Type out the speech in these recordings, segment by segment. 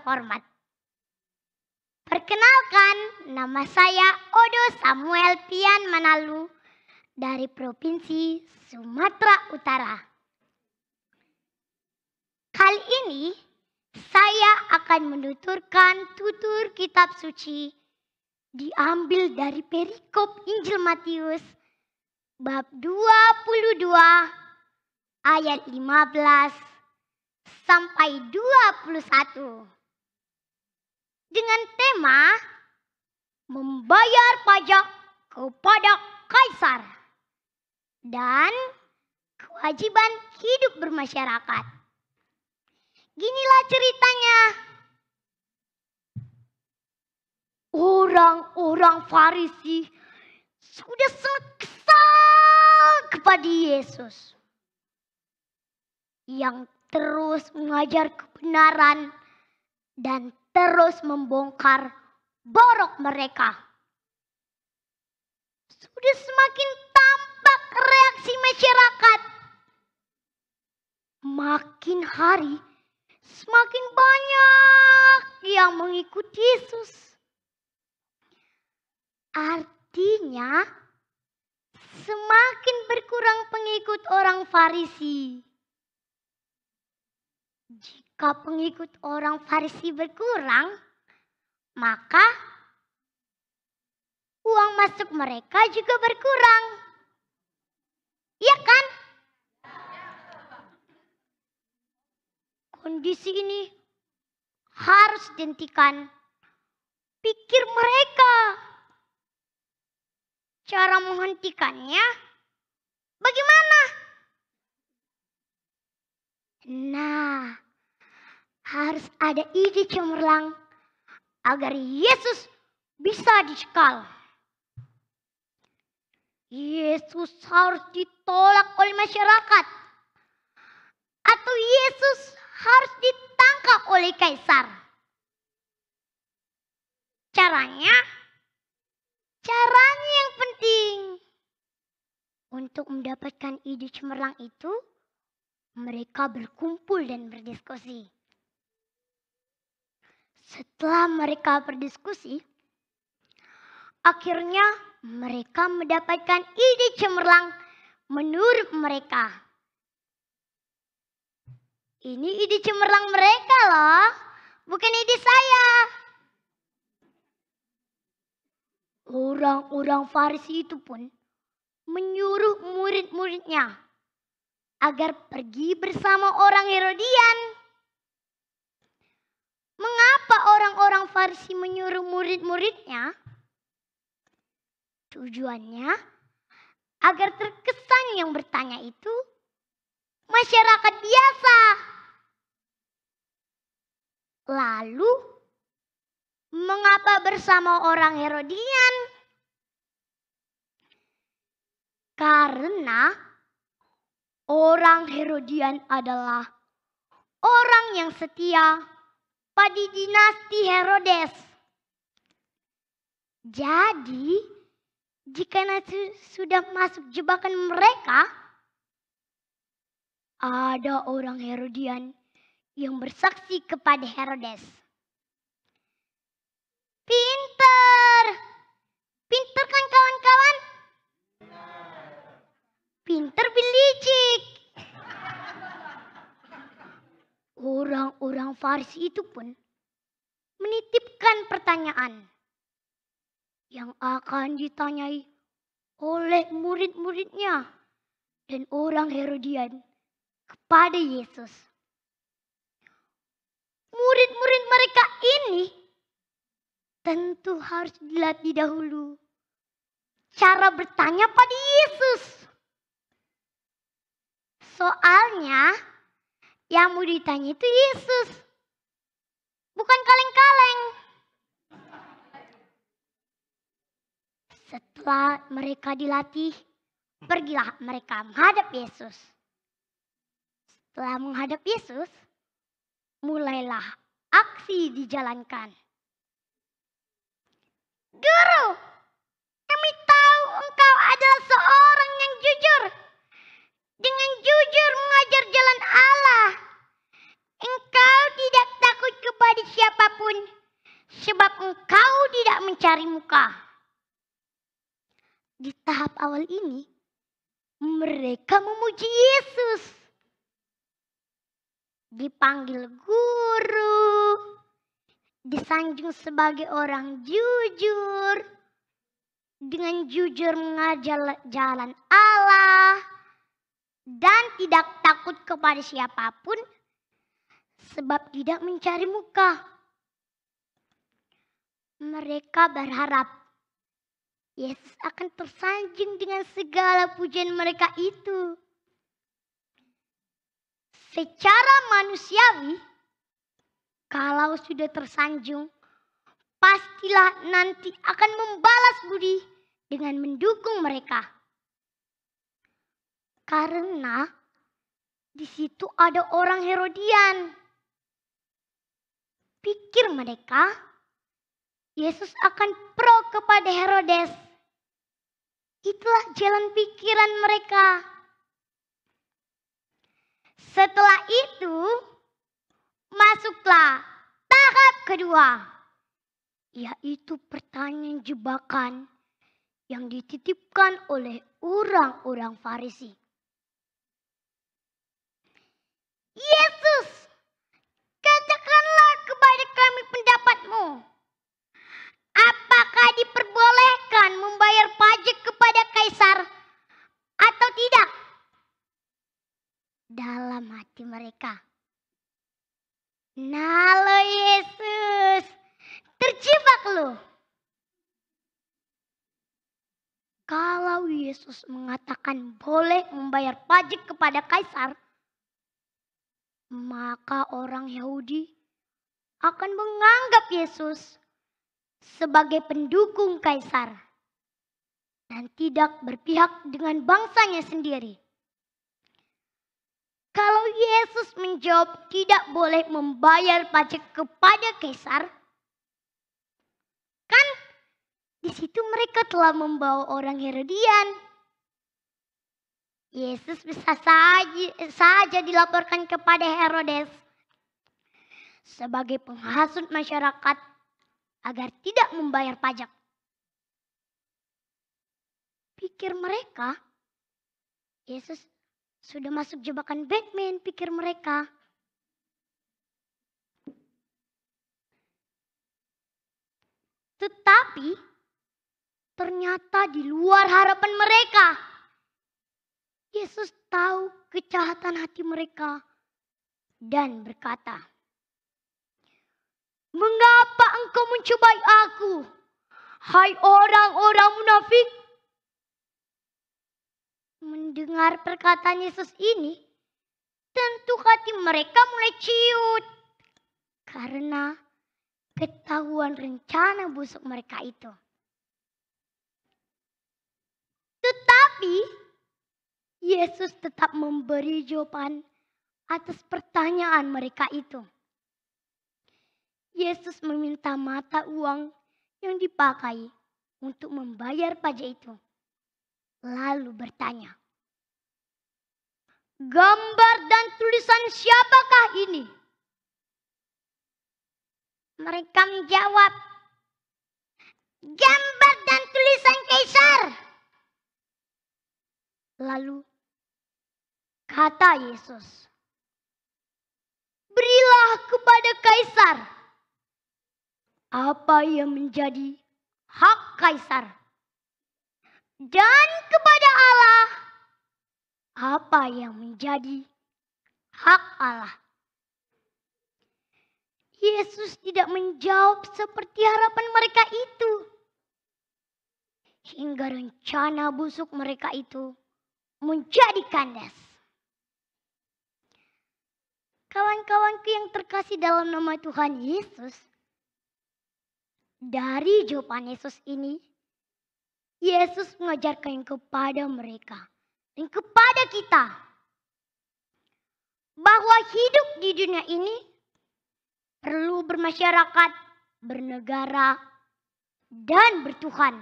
terhormat. Perkenalkan, nama saya Odo Samuel Pian Manalu dari Provinsi Sumatera Utara. Kali ini saya akan menuturkan tutur kitab suci diambil dari perikop Injil Matius bab 22 ayat 15 sampai 21. Dengan tema membayar pajak kepada Kaisar dan kewajiban hidup bermasyarakat. Ginilah ceritanya. Orang-orang Farisi sudah sangat kesal kepada Yesus yang terus mengajar kebenaran dan terus membongkar borok mereka. Sudah semakin tampak reaksi masyarakat. Makin hari semakin banyak yang mengikuti Yesus. Artinya, semakin berkurang pengikut orang Farisi. Jika pengikut orang Farisi berkurang, maka uang masuk mereka juga berkurang. Iya kan? Kondisi ini harus dihentikan. Pikir mereka. Cara menghentikannya bagaimana? Nah, harus ada ide cemerlang agar Yesus bisa dicekal. Yesus harus ditolak oleh masyarakat. Atau Yesus harus ditangkap oleh Kaisar. Caranya yang penting. Untuk mendapatkan ide cemerlang itu, mereka berkumpul dan berdiskusi. Setelah mereka berdiskusi, akhirnya mereka mendapatkan ide cemerlang menurut mereka. Ini ide cemerlang mereka loh, bukan ide saya. Orang-orang Farisi itu pun menyuruh murid-muridnya agar pergi bersama orang Herodian. Mengapa orang-orang Farisi menyuruh murid-muridnya? Tujuannya agar terkesan yang bertanya itu masyarakat biasa. Lalu, mengapa bersama orang Herodian? Karena orang Herodian adalah orang yang setia pada dinasti Herodes. Jadi, jika sudah masuk jebakan mereka, ada orang Herodian yang bersaksi kepada Herodes. Pinter kan kawan-kawan? Pinter belicik. Orang-orang Farisi itu pun menitipkan pertanyaan yang akan ditanyai oleh murid-muridnya dan orang Herodian kepada Yesus. Murid-murid mereka ini tentu harus dilatih dahulu cara bertanya pada Yesus. Soalnya yang mau ditanya itu Yesus, bukan kaleng-kaleng. Setelah mereka dilatih, pergilah mereka menghadap Yesus. Setelah menghadap Yesus, mulailah aksi dijalankan. Guru, kami tahu engkau adalah seorang yang jujur. Dengan jujur mengajar jalan Allah. Engkau tidak takut kepada siapa sebab engkau tidak mencari muka. Di tahap awal ini, mereka memuji Yesus. Dipanggil guru, disanjung sebagai orang jujur, dengan jujur mengajar jalan Allah, dan tidak takut kepada siapapun, sebab tidak mencari muka. Mereka berharap Yesus akan tersanjung dengan segala pujian mereka itu. Secara manusiawi, kalau sudah tersanjung, pastilah nanti akan membalas budi dengan mendukung mereka. Karena di situ ada orang Herodian. Pikir mereka, Yesus akan pro kepada Herodes. Itulah jalan pikiran mereka. Setelah itu, masuklah tahap kedua, yaitu pertanyaan jebakan yang dititipkan oleh orang-orang Farisi. Yesus, katakanlah kepada kami pendapatmu. Apakah diperbolehkan membayar pajak kepada kaisar atau tidak? Dalam hati mereka, nah lo Yesus, terjebak lo. Kalau Yesus mengatakan boleh membayar pajak kepada kaisar, maka orang Yahudi akan menganggap Yesus sebagai pendukung kaisar dan tidak berpihak dengan bangsanya sendiri. Kalau Yesus menjawab tidak boleh membayar pajak kepada kaisar, kan di situ mereka telah membawa orang Herodian. Yesus bisa saja dilaporkan kepada Herodes sebagai penghasut masyarakat agar tidak membayar pajak. Pikir mereka, Yesus sudah masuk jebakan Batman, pikir mereka. Tetapi ternyata di luar harapan mereka. Yesus tahu kejahatan hati mereka dan berkata, "Mengapa engkau mencobai aku, hai orang-orang munafik?" Mendengar perkataan Yesus ini, tentu hati mereka mulai ciut karena ketahuan rencana busuk mereka itu. Tetapi Yesus tetap memberi jawaban atas pertanyaan mereka itu. Yesus meminta mata uang yang dipakai untuk membayar pajak itu. Lalu bertanya, "Gambar dan tulisan siapakah ini?" Mereka menjawab, "Gambar dan tulisan kaisar." Lalu kata Yesus, "Berilah kepada kaisar apa yang menjadi hak kaisar, dan kepada Allah apa yang menjadi hak Allah." Yesus tidak menjawab seperti harapan mereka itu. Hingga rencana busuk mereka itu menjadi kandas. Kawan-kawanku yang terkasih dalam nama Tuhan Yesus, dari jawaban Yesus ini, Yesus mengajarkan kepada mereka dan kepada kita bahwa hidup di dunia ini perlu bermasyarakat, bernegara, dan bertuhan.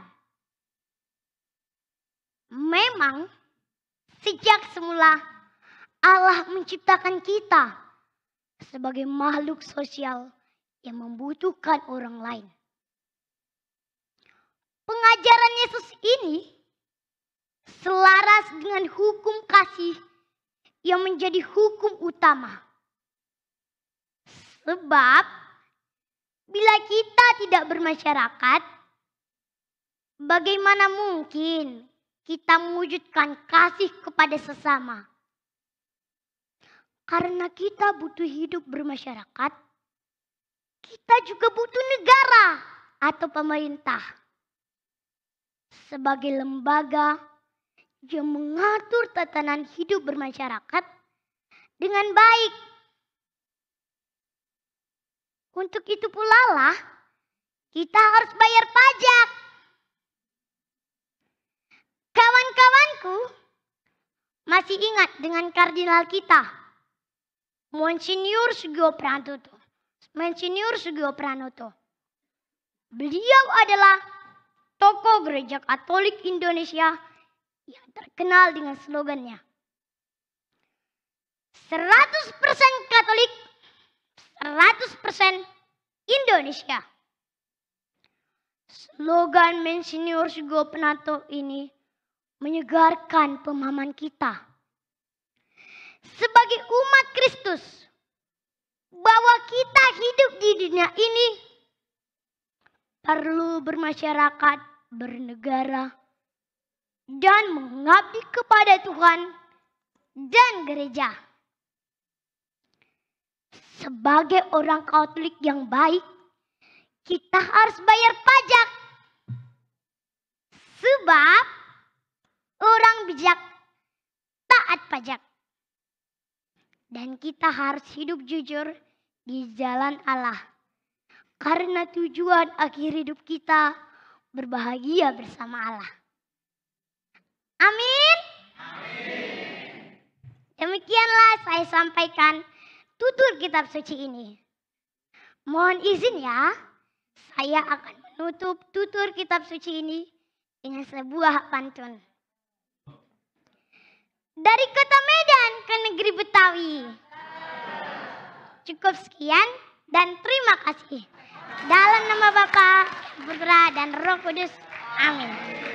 Memang sejak semula Allah menciptakan kita sebagai makhluk sosial yang membutuhkan orang lain. Pengajaran Yesus ini selaras dengan hukum kasih yang menjadi hukum utama. Sebab bila kita tidak bermasyarakat, bagaimana mungkin kita mewujudkan kasih kepada sesama? Karena kita butuh hidup bermasyarakat, kita juga butuh negara atau pemerintah sebagai lembaga yang mengatur tatanan hidup bermasyarakat dengan baik. Untuk itu pula lah kita harus bayar pajak. Kawan-kawanku masih ingat dengan kardinal kita, Monsinyur Sugio Pranoto. Beliau adalah tokoh Gereja Katolik Indonesia yang terkenal dengan slogannya 100% Katolik, 100% Indonesia. Slogan Monsinyur Sugio Pranoto ini menyegarkan pemahaman kita sebagai umat Kristus bahwa kita hidup di dunia ini perlu bermasyarakat, bernegara, dan mengabdi kepada Tuhan dan gereja. Sebagai orang Katolik yang baik, kita harus bayar pajak. Sebab orang bijak taat pajak. Dan kita harus hidup jujur di jalan Allah. Karena tujuan akhir hidup kita berbahagia bersama Allah. Amin. Demikianlah saya sampaikan tutur kitab suci ini. Mohon izin ya, saya akan menutup tutur kitab suci ini dengan sebuah pantun. Dari kota Medan ke negeri Betawi. Cukup sekian dan terima kasih. Dalam nama Bapa, Putra, dan Roh Kudus. Amin.